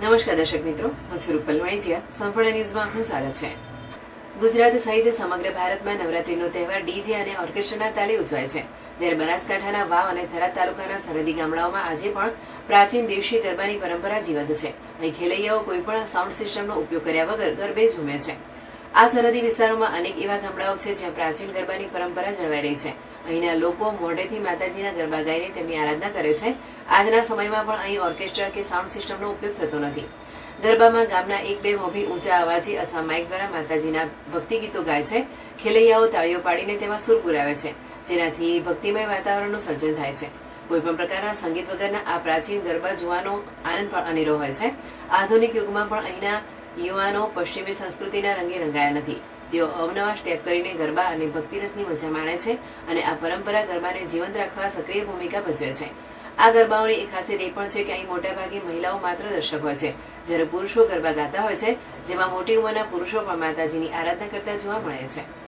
નમસ્કાર દર્શક મિત્રો, હું છું રૂપલ વણિજિયા. સંપૂર્ણ ન્યૂઝમાં આપનું સ્વાગત છે. ગુજરાત સહિત સમગ્ર ભારતમાં નવરાત્રીનો તહેવાર ડીજે અને ઓર્કેસ્ટ્રાના તાલે ઉજવાય છે. જ્યારે બનાસકાંઠાના વાવ અને થરાદ તાલુકાના સરહદી ગામડાઓમાં આજે પણ પ્રાચીન દેશી ગરબાની પરંપરા જીવંત છે. અહીં ખેલૈયાઓ કોઈપણ સાઉન્ડ સિસ્ટમનો ઉપયોગ કર્યા વગર ગરબે ઝૂમે છે. આ સરહદી વિસ્તારોમાં અનેક એવા ગામડાઓ છે જ્યાં પ્રાચીન ગરબાની પરંપરા જળવાઈ રહી છે. અહીંના લોકો મોઢેથી માતાજીના ગરબા ગાઈને તેમની આરાધના કરે છે. આજના સમયમાં પણ અહીં ઓર્કેસ્ટ્રા કે સાઉન્ડ સિસ્ટમનો ઉપયોગ થતો નથી. ગરબામાં ગામના એક બે મોભી ઊંચા અવાજી અથવા માઇક દ્વારા માતાજીના ભક્તિ ગીતો ગાય છે. ખેલૈયાઓ તાળીઓ પાડીને તેમાં સુર પુરાવે છે, જેનાથી ભક્તિમય વાતાવરણનું સર્જન થાય છે. કોઈપણ પ્રકારના સંગીત વગરના આ પ્રાચીન ગરબા જોવાનો આનંદ પણ અનેરો હોય છે. આધુનિક યુગમાં પણ અહીંના યુવાનો પશ્ચિમી સંસ્કૃતિના રંગે રંગાયા નથી. તેઓ અવનવા સ્ટેપ કરીને ગરબા અને ભક્તિરસની મજા માણે છે અને આ પરંપરા ગરબાને જીવંત રાખવા સક્રિય ભૂમિકા ભજવે છે. આ ગરબાઓની એક ખાસિયત એ પણ છે કે અહીં મોટાભાગે મહિલાઓ માત્ર દર્શક હોય છે, જ્યારે પુરુષો ગરબા ગાતા હોય છે, જેમાં મોટી ઉંમરના પુરુષો પણ માતાજીની આરાધના કરતા જોવા મળે છે.